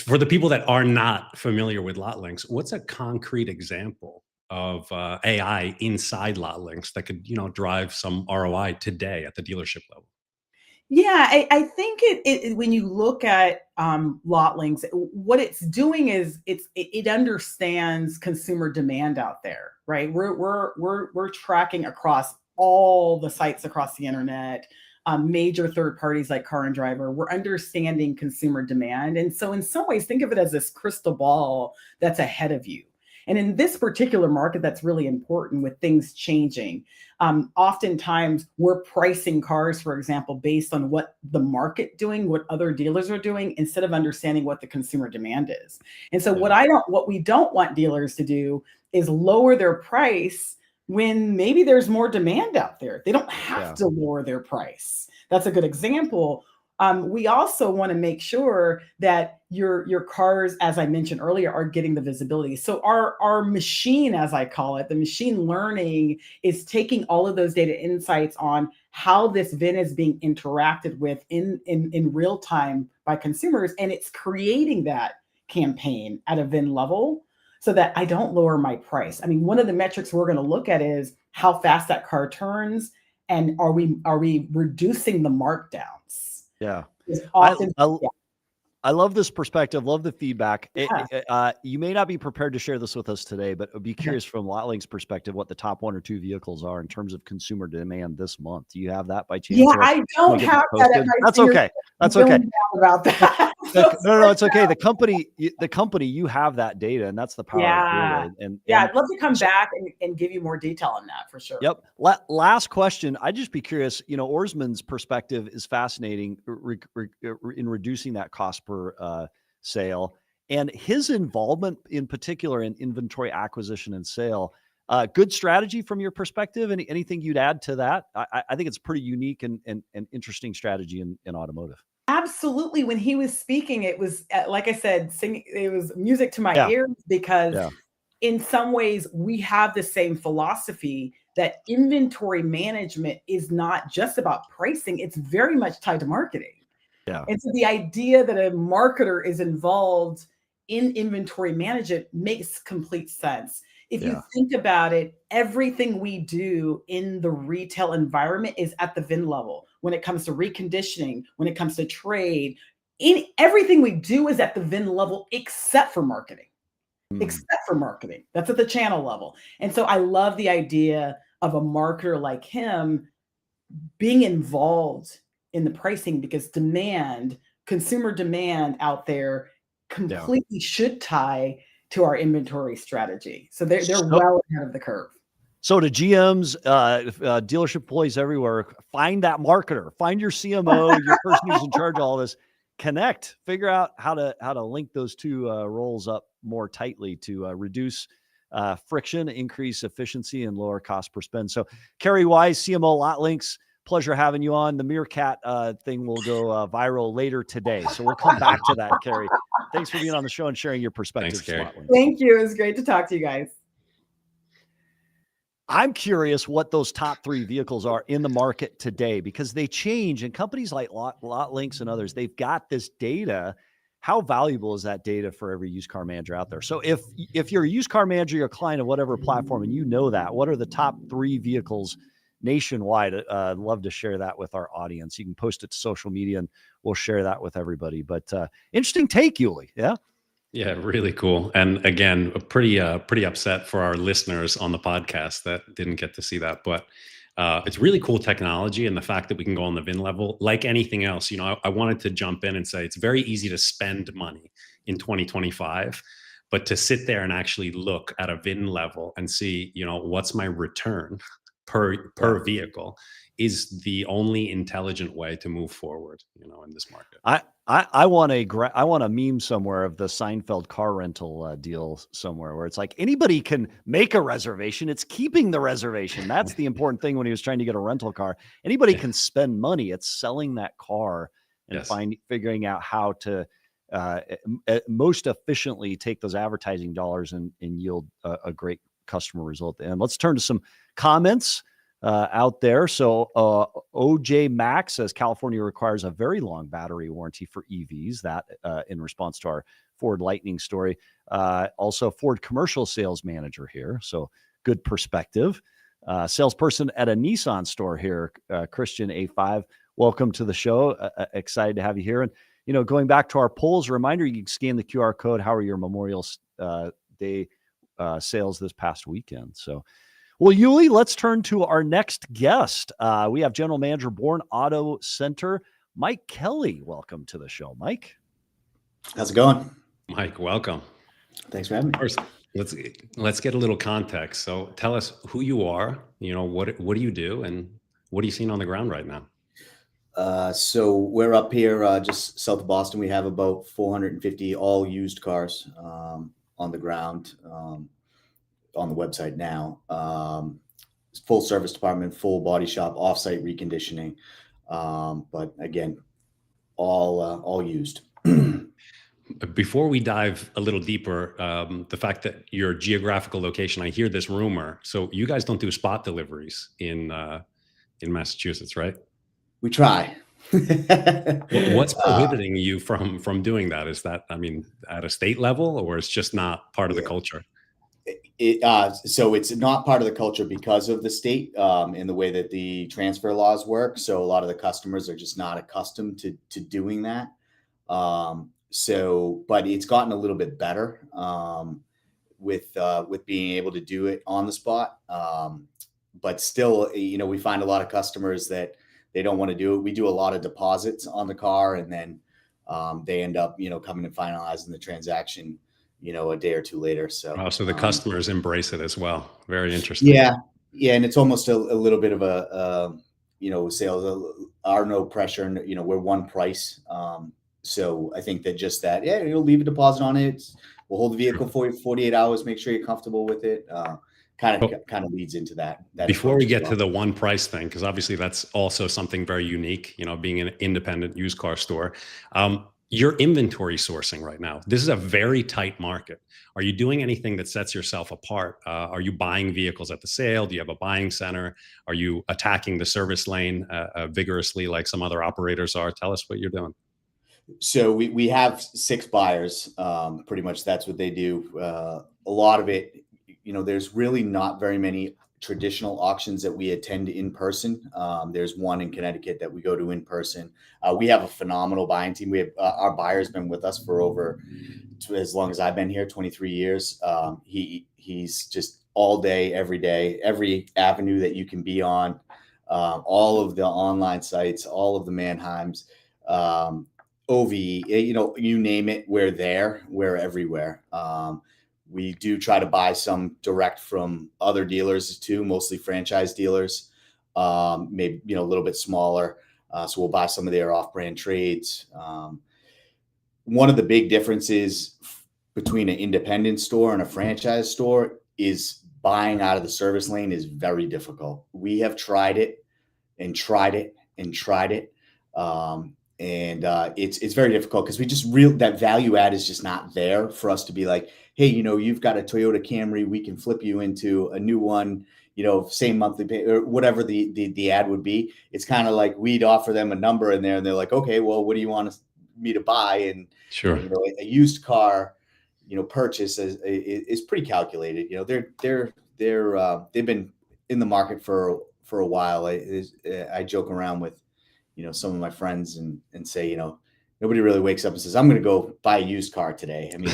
For the people that are not familiar with Lotlinx, what's a concrete example of AI inside Lotlinx that could, drive some ROI today at the dealership level? Yeah, I think when you look at Lotlinx, what it's doing is it understands consumer demand out there, right? We're tracking across all the sites across the internet, major third parties like Car and Driver. We're understanding consumer demand, and so in some ways, think of it as this crystal ball that's ahead of you. And in this particular market, that's really important with things changing. Oftentimes, we're pricing cars, for example, based on what the market doing, what other dealers are doing, instead of understanding what the consumer demand is. And so, what we don't want dealers to do is lower their price when maybe there's more demand out there. They don't have to lower their price. That's a good example. We also want to make sure that your cars, as I mentioned earlier, are getting the visibility. So our machine, as I call it, the machine learning is taking all of those data insights on how this VIN is being interacted with in real time by consumers, and it's creating that campaign at a VIN level so that I don't lower my price. I mean, one of the metrics we're going to look at is how fast that car turns, and are we reducing the markdowns? Yeah. Often, I love this perspective. Love the feedback. You may not be prepared to share this with us today, but I'd be curious from Lotlinx perspective what the top 1 or 2 vehicles are in terms of consumer demand this month. Do you have that by chance? Yeah, I don't have that at my That's okay. That's okay. About that. No, it's okay. The company, you have that data, and that's the power of data. And I'd love to come back and give you more detail on that for sure. Yep. Last question. I'd just be curious, Ourisman's perspective is fascinating in reducing that cost per sale, and his involvement in particular in inventory acquisition and sale. Good strategy from your perspective. Anything you'd add to that? I think it's pretty unique and interesting strategy in automotive. Absolutely. When he was speaking, it was, like I said, singing, it was music to my ears, because in some ways we have the same philosophy that inventory management is not just about pricing. It's very much tied to marketing. Yeah. And so the idea that a marketer is involved in inventory management makes complete sense. If you think about it, everything we do in the retail environment is at the VIN level. When it comes to reconditioning, when it comes to trade, everything we do is at the VIN level, except for marketing. Except for marketing. That's at the channel level. And so I love the idea of a marketer like him being involved in the pricing, because consumer demand out there completely should tie to our inventory strategy. So they're well ahead of the curve. So to GMs, dealership employees everywhere, find that marketer, find your CMO, your person who's in charge of all this, connect, figure out how to link those two roles up more tightly to reduce friction, increase efficiency, and lower cost per spend. So Kerry Wise, CMO Lotlinx, pleasure having you on. The Meerkat thing will go viral later today. So we'll come back to that, Kerry. Thanks for being on the show and sharing your perspectives. Thanks, Kerry. Thank you. It was great to talk to you guys. I'm curious what those top 3 vehicles are in the market today, because they change, and companies like Lotlinx and others, they've got this data. How valuable is that data for every used car manager out there? So if you're a used car manager, you're a client of whatever platform, and you know that, what are the top 3 vehicles nationwide? I'd love to share that with our audience. You can post it to social media and we'll share that with everybody. But interesting take, Yuli. Yeah. Yeah, really cool. And again, pretty upset for our listeners on the podcast that didn't get to see that. But it's really cool technology, and the fact that we can go on the VIN level, like anything else. I wanted to jump in and say it's very easy to spend money in 2025, but to sit there and actually look at a VIN level and see, what's my return per vehicle is the only intelligent way to move forward, in this market. I want a meme somewhere of the Seinfeld car rental deal somewhere where it's like anybody can make a reservation. It's keeping the reservation. That's the important thing when he was trying to get a rental car. Anybody can spend money. It's selling that car and figuring out how to most efficiently take those advertising dollars and yield a great customer result. And let's turn to some comments. out there. So OJ Max says California requires a very long battery warranty for EVs. That in response to our Ford Lightning story. Also, Ford commercial sales manager here. So good perspective. Salesperson at a Nissan store here, Christian A5. Welcome to the show. Excited to have you here. And, going back to our polls, reminder, you can scan the QR code. How are your Memorial Day sales this past weekend? So, well, Yuli, let's turn to our next guest. We have General Manager, Bourne Auto Center, Mike Kelly. Welcome to the show, Mike. How's it going? Mike, welcome. Thanks for having me. First, let's get a little context. So tell us who you are, what do you do, and what are you seeing on the ground right now? So we're up here just south of Boston. We have about 450 all used cars on the ground on the website now. Full service department, full body shop, offsite reconditioning. But again, all used. Before we dive a little deeper, the fact that your geographical location, I hear this rumor. So you guys don't do spot deliveries in Massachusetts, right? We try. What's prohibiting you from doing that? Is that, at a state level, or it's just not part of the culture? So it's not part of the culture because of the state and the way that the transfer laws work. So a lot of the customers are just not accustomed to doing that. But it's gotten a little bit better with being able to do it on the spot. But still, we find a lot of customers that they don't want to do it. We do a lot of deposits on the car, and then they end up, coming and finalizing the transaction, a day or two later. So, so the customers embrace it as well. Very interesting. Yeah. And it's almost a little bit of a sales are no pressure, and, we're one price. So I think that just that, you'll leave a deposit on it. We'll hold the vehicle for you 48 hours, make sure you're comfortable with it. Kind of leads into that. Before we get to the one price thing, because obviously that's also something very unique, being an independent used car store. Your inventory sourcing right now, this is a very tight market. Are you doing anything that sets yourself apart? Are you buying vehicles at the sale? Do you have a buying center? Are you attacking the service lane vigorously like some other operators are? Tell us what you're doing. So we have 6 buyers. Pretty much that's what they do. A lot of it, there's really not very many traditional auctions that we attend in person. There's one in Connecticut that we go to in person. We have a phenomenal buying team. We have our buyer's been with us for over as long as I've been here, 23 years. He's just all day, every avenue that you can be on, all of the online sites, all of the Manheims, OV, you name it, we're there, we're everywhere. We do try to buy some direct from other dealers too, mostly franchise dealers, maybe, a little bit smaller. So we'll buy some of their off-brand trades. One of the big differences between an independent store and a franchise store is buying out of the service lane is very difficult. We have tried it and tried it and tried it. It's very difficult because we just that value add is just not there for us to be like, hey, you've got a Toyota Camry, we can flip you into a new one, same monthly pay or whatever the ad would be. It's kind of like we'd offer them a number in there and they're like, okay, well, what do you want me to buy? And sure, a used car, purchase is pretty calculated. They've been in the market for a while. I joke around with some of my friends and say, nobody really wakes up and says, I'm going to go buy a used car today. I mean,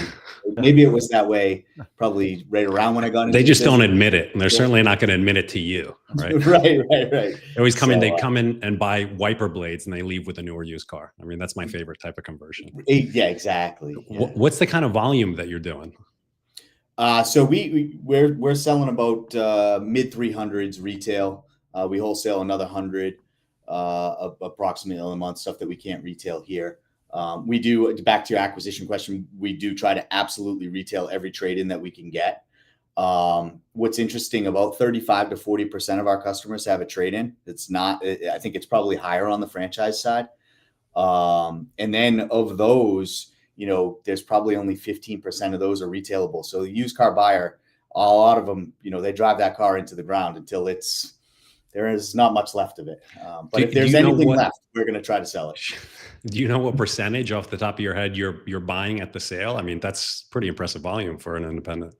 maybe it was that way probably right around when I got into They just don't admit it. And they're certainly not going to admit it to you. Right. Right. They always come in, they come in and buy wiper blades and they leave with a newer used car. I mean, that's my favorite type of conversion. Yeah, exactly. Yeah. What's the kind of volume that you're doing? So we're selling about mid 300s retail. We wholesale another 100 approximately a month, stuff that we can't retail here. We do, back to your acquisition question, we do try to absolutely retail every trade-in that we can get. What's interesting, about 35 to 40% of our customers have a trade-in. It's not, I think it's probably higher on the franchise side. And then of those, there's probably only 15% of those are retailable. So the used car buyer, a lot of them, they drive that car into the ground until it's, there is not much left of it. But if Do there's you know anything what- left, we're going to try to sell it. Do you know what percentage off the top of your head you're buying at the sale? I mean, that's pretty impressive volume for an independent.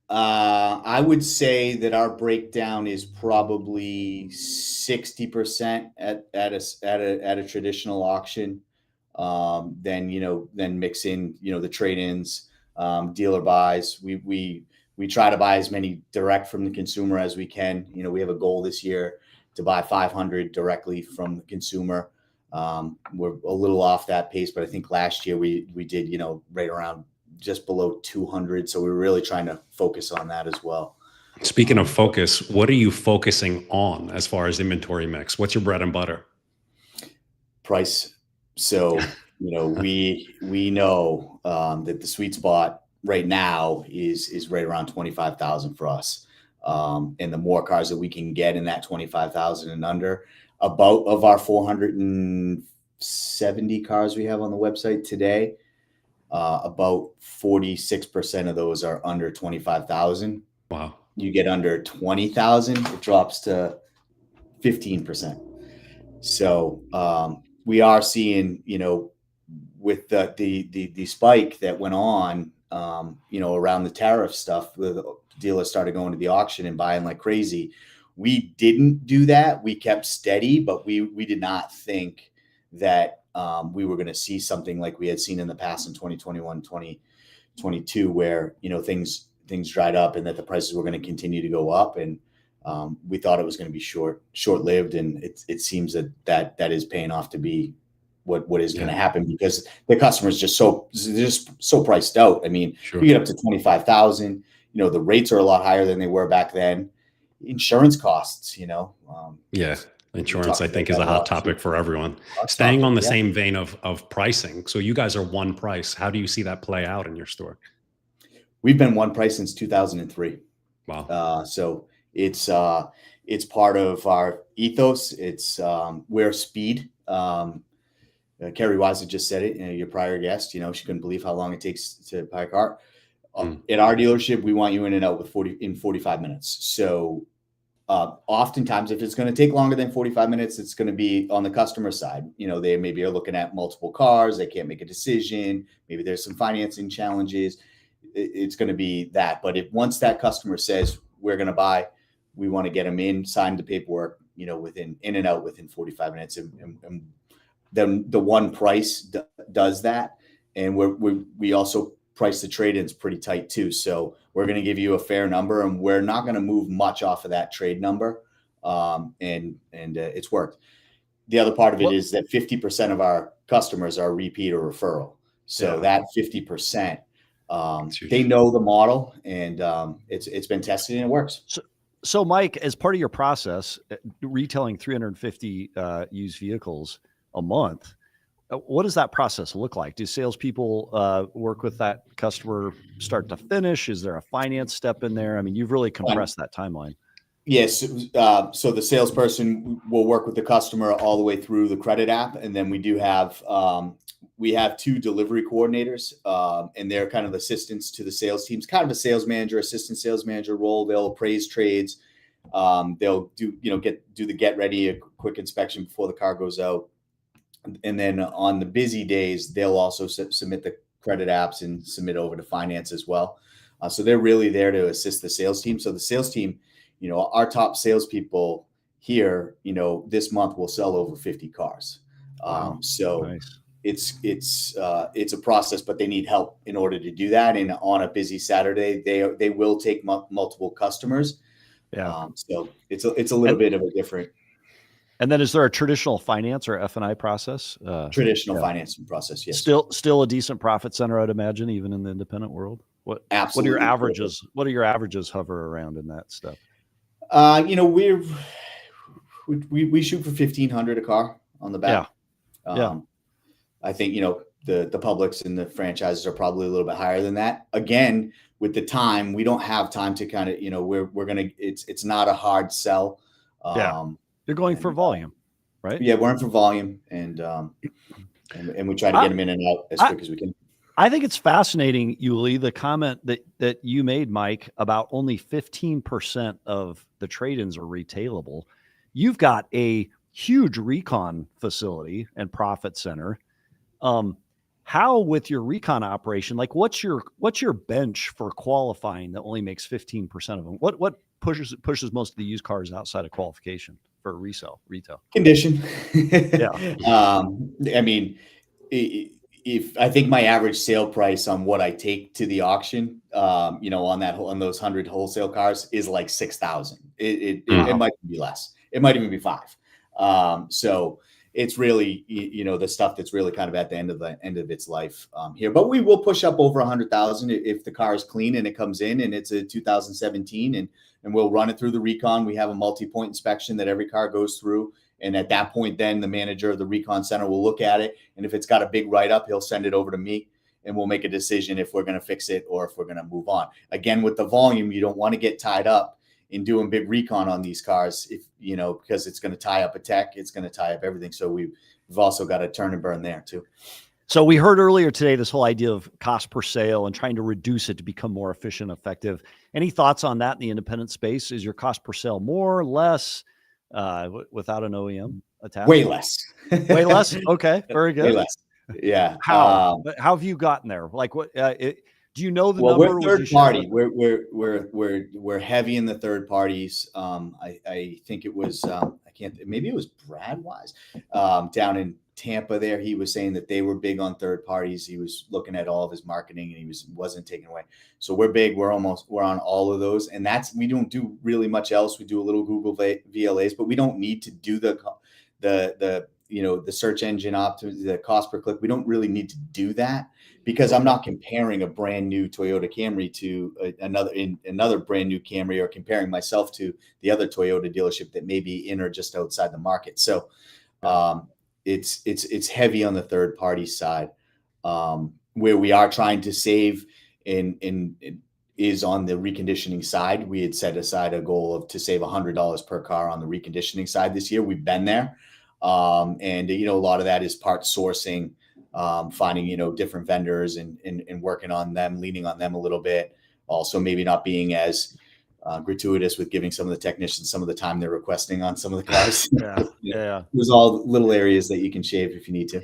I would say that our breakdown is probably 60% at a traditional auction. Then mix in, the trade-ins, dealer buys. We try to buy as many direct from the consumer as we can. We have a goal this year to buy 500 directly from the consumer. We're a little off that pace, but I think last year we did, right around just below 200. So we're really trying to focus on that as well. Speaking of focus, what are you focusing on as far as inventory mix? What's your bread and butter? Price. So, we know that the sweet spot right now is right around 25,000 for us. And the more cars that we can get in that 25,000 and under, about of our 470 cars we have on the website today, about 46% of those are under 25,000. Wow. You get under 20,000, it drops to 15%. So we are seeing, with the spike that went on, around the tariff stuff, the dealers started going to the auction and buying like crazy. We didn't do that. We kept steady, but we did not think that we were going to see something like we had seen in the past in 2021, 2022, where, things dried up and that the prices were going to continue to go up. And we thought it was going to be short-lived. And it seems that is paying off to be what is going to happen, because the customers just so priced out. I mean, Sure. You get up to 25,000, the rates are a lot higher than they were back then. Insurance costs, Insurance, I think, is a hot topic for everyone. Staying on the same vein of pricing. So you guys are one price. How do you see that play out in your store? We've been one price since 2003. Wow. So it's part of our ethos. It's we're speed. Kerry Wise just said it, your prior guest, she couldn't believe how long it takes to buy a car. At our dealership, we want you in and out in 45 minutes. So oftentimes, if it's going to take longer than 45 minutes, it's going to be on the customer side. They maybe are looking at multiple cars. They can't make a decision. Maybe there's some financing challenges. It's going to be that. But once that customer says we're going to buy, we want to get them in, sign the paperwork, in and out within 45 minutes. And then the one price does that. And we also price the trade-ins pretty tight too. So we're going to give you a fair number, and we're not going to move much off of that trade number. And it's worked. The other part of it is that 50% of our customers are repeat or referral. So that 50%, they know the model, and it's been tested and it works. So Mike, as part of your process, retailing 350 used vehicles a month, what does that process look like? Do salespeople work with that customer start to finish? Is there a finance step in there? I mean, you've really compressed that timeline. Yes. So the salesperson will work with the customer all the way through the credit app. And then we do have, we have two delivery coordinators, and they're kind of assistants to the sales teams, kind of a sales manager, assistant sales manager role. They'll appraise trades. They'll do the get ready, a quick inspection before the car goes out. And then on the busy days, they'll also submit the credit apps and submit over to finance as well. So they're really there to assist the sales team. So the sales team, our top salespeople here, this month will sell over 50 cars. So nice. It's a process, but they need help in order to do that. And on a busy Saturday, they will take multiple customers. Yeah. So it's a little bit of a different. And then is there a traditional finance or F&I process? Traditional financing process, yes. Still a decent profit center, I'd imagine, even in the independent world. Absolutely. What are your averages? What do your averages hover around in that stuff? We shoot for 1,500 a car on the back. Yeah. I think the publics and the franchises are probably a little bit higher than that. Again, with the time, we don't have time to kind of we're gonna. It's not a hard sell. You're going for volume, right? Yeah, we're in for volume, and we try to get them in and out as quick as we can. I think it's fascinating, Yuli, the comment that you made, Mike, about only 15% of the trade-ins are retailable. you've got a huge recon facility and profit center. How with your recon operation, like what's your bench for qualifying that only makes 15% of them? What pushes most of the used cars outside of qualification for retail? Condition. Yeah. I mean, if I think my average sale price on what I take to the auction, on those 100 wholesale cars is like 6,000. It might be less. It might even be 5. So it's really, the stuff that's really kind of at the end of its life here. But we will push up over 100,000 if the car is clean and it comes in and it's a 2017 and we'll run it through the recon. We have a multi-point inspection that every car goes through. And at that point, then the manager of the recon center will look at it. And if it's got a big write-up, he'll send it over to me and we'll make a decision if we're going to fix it or if we're going to move on. Again, with the volume, you don't want to get tied up in doing big recon on these cars, because it's going to tie up a tech, it's going to tie up everything. So we've also got to turn and burn there too. So we heard earlier today this whole idea of cost per sale and trying to reduce it to become more efficient, effective. Any thoughts on that in the independent space? Is your cost per sale more, less, without an OEM attached? Way less. Way less. Okay, very good. Way less. Yeah. How have you gotten there? Like what? Do you know the number? Well, we're third party. We're heavy in the third parties. I think it was maybe it was Brad Wise down in Tampa there. He was saying that they were big on third parties. He was looking at all of his marketing and he wasn't taking away. So we're big. We're on all of those. And we don't do really much else. We do a little Google VLAs, but we don't need to do the search engine optimization, the cost per click. We don't really need to do that because I'm not comparing a brand new Toyota Camry to another brand new Camry or comparing myself to the other Toyota dealership that may be in or just outside the market. So it's heavy on the third party side. Where we are trying to save is on the reconditioning side. We had set aside a goal to save $100 per car on the reconditioning side this year. We've been there. And a lot of that is part sourcing, finding, different vendors and working on them, leaning on them a little bit. Also maybe not being as gratuitous with giving some of the technicians some of the time they're requesting on some of the cars. Yeah. There's all little areas that you can shave if you need to.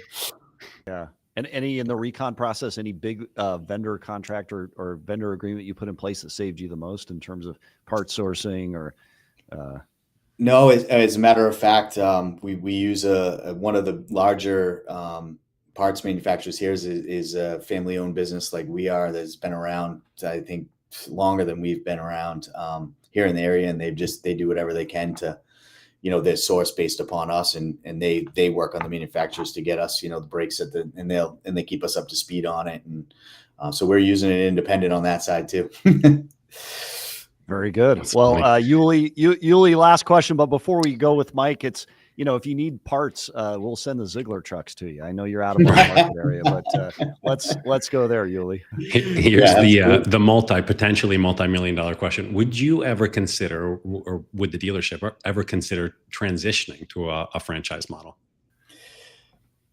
Yeah. And any in the recon process, any big vendor contract or vendor agreement you put in place that saved you the most in terms of part sourcing or No, as a matter of fact, we use one of the larger parts manufacturers here is a family-owned business like we are that's been around, I think, longer than we've been around here in the area, and they do whatever they can to, they source based upon us, and they work on the manufacturers to get us, the brakes and they keep us up to speed on it, and so we're using it independent on that side too. Very good. That's well, funny. Yuli, last question, but before we go with Mike, it's, if you need parts, we'll send the Ziegler trucks to you. I know you're out of our market area, but let's go there, Yuli. Here's the potentially multi-million-dollar question. Would you ever consider, or would the dealership ever consider transitioning to a franchise model?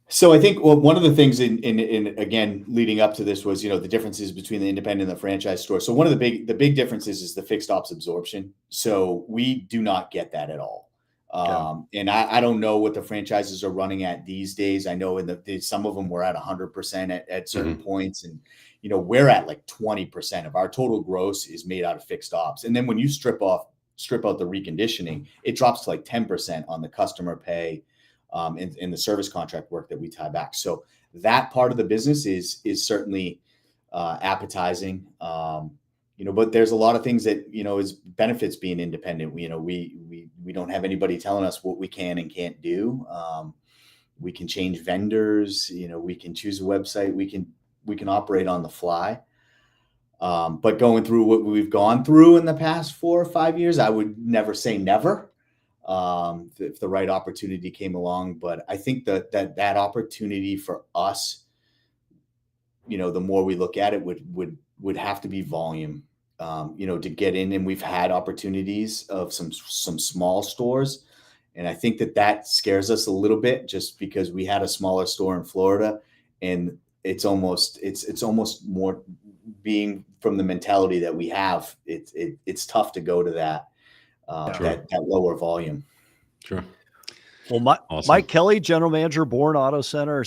So I think one of the things in again leading up to this was the differences between the independent and the franchise store. So one of the big differences is the fixed ops absorption. So we do not get that at all. And I don't know what the franchises are running at these days. I know some of them were at 100% at certain points, and we're at like 20% of our total gross is made out of fixed ops. And then when you strip out the reconditioning, it drops to like 10% on the customer pay. In the service contract work that we tie back. So that part of the business is certainly appetizing, but there's a lot of things that, is benefits being independent. We don't have anybody telling us what we can and can't do. We can change vendors, we can choose a website, we can operate on the fly. But going through what we've gone through in the past 4 or 5 years, I would never say never. If the right opportunity came along, but I think that opportunity for us, the more we look at it, would have to be volume, to get in. And we've had opportunities of some small stores, and I think that scares us a little bit, just because we had a smaller store in Florida, and it's almost more being from the mentality that we have. It's tough to go to that. That lower volume. Sure. Well, Awesome. Mike Kelly, General Manager, Bourne Auto Center.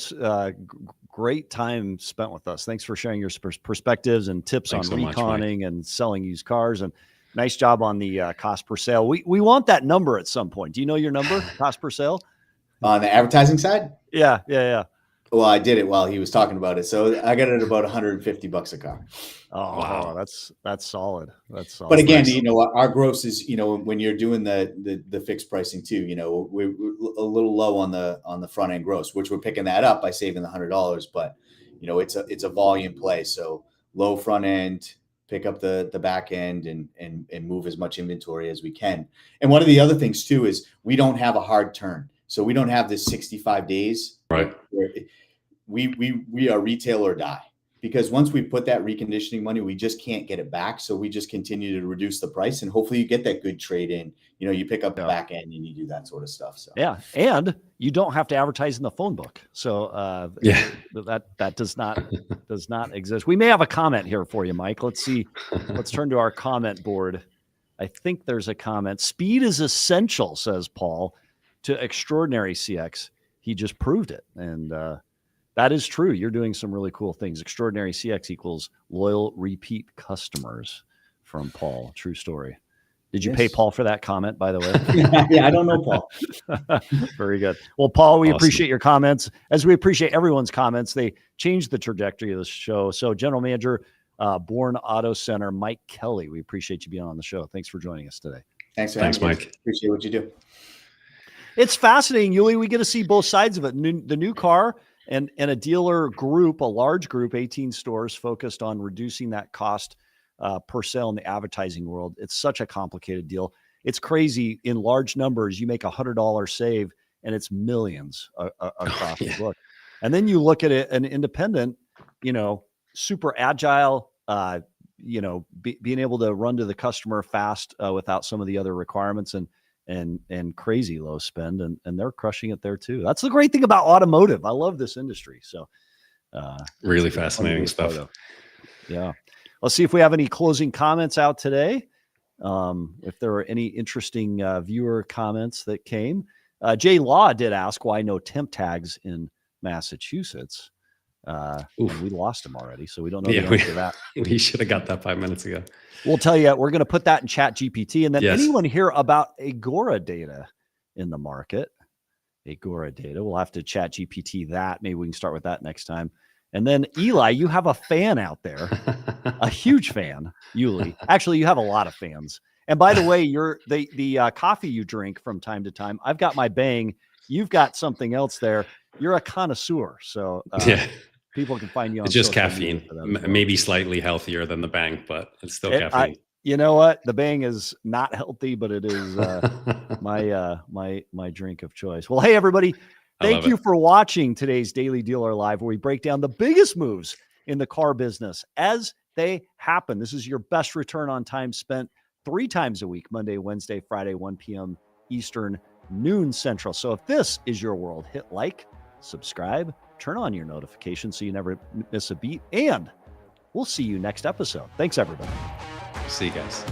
Great time spent with us. Thanks for sharing your perspectives and tips Thanks on so much, reconning and selling used cars. And nice job on the cost per sale. We want that number at some point. Do you know your number, cost per sale? On the advertising side? Yeah. Well, I did it while he was talking about it. So I got it about $150 a car. Oh, Wow. That's solid. That's solid. But again, nice. our gross is, when you're doing the fixed pricing too, we're a little low on the front end gross, which we're picking that up by saving the $100. But it's a volume play. So low front end, pick up the back end and move as much inventory as we can. And one of the other things too is we don't have a hard turn. So we don't have this 65 days. Right. Where we are retail or die. Because once we put that reconditioning money, we just can't get it back. So we just continue to reduce the price, and hopefully you get that good trade in. You pick up the back end and you do that sort of stuff. So yeah, and you don't have to advertise in the phone book. So that does not exist. We may have a comment here for you, Mike. Let's see. Let's turn to our comment board. I think there's a comment. Speed is essential, says Paul, to extraordinary CX. He just proved it, and that is true. You're doing some really cool things. Extraordinary CX equals loyal repeat customers from Paul. True story. Did you pay Paul for that comment, by the way? Yeah, I don't know, Paul. Very good. Well, Paul, we Awesome. appreciate your comments, as we appreciate everyone's comments. They changed the trajectory of the show. So General Manager, Bourne Auto Center, Mike Kelly, we appreciate you being on the show. Thanks for joining us today. Thanks, Mike. Appreciate what you do. It's fascinating, Yuli. We get to see both sides of it. The new car and a dealer group, a large group, 18 stores focused on reducing that cost per sale in the advertising world. It's such a complicated deal. It's crazy. In large numbers, you make $100 save and it's millions across the book. And then you look at it, an independent, super agile, being able to run to the customer fast without some of the other requirements and crazy low spend, and they're crushing it there too. That's the great thing about automotive. I love this industry. So really fascinating stuff. Yeah. Let's see if we have any closing comments out today. If there are any interesting viewer comments that came. Jay Law did ask why no temp tags in Massachusetts. We lost him already, so we don't know the answer to that. We should have got that 5 minutes ago. We'll tell you, we're going to put that in Chat GPT. And then Yes. anyone hear about Agora data in the market? Agora data. We'll have to Chat GPT that. Maybe we can start with that next time. And then Eli, you have a fan out there, a huge fan, Yuli. Actually, you have a lot of fans. And by the way, you're the coffee you drink from time to time. I've got my Bang. You've got something else there. You're a connoisseur. So people can find you on it's just social caffeine, media for that as well. maybe slightly healthier than the Bang, but it's still caffeine. You know what? The Bang is not healthy, but it is my drink of choice. Well, hey, everybody. Thank you for watching today's Daily Dealer Live, where we break down the biggest moves in the car business as they happen. This is your best return on time spent 3 times a week, Monday, Wednesday, Friday, 1 p.m. Eastern, noon Central. So if this is your world, hit like, subscribe, turn on your notifications so you never miss a beat, and we'll see you next episode. Thanks, everybody. See you guys.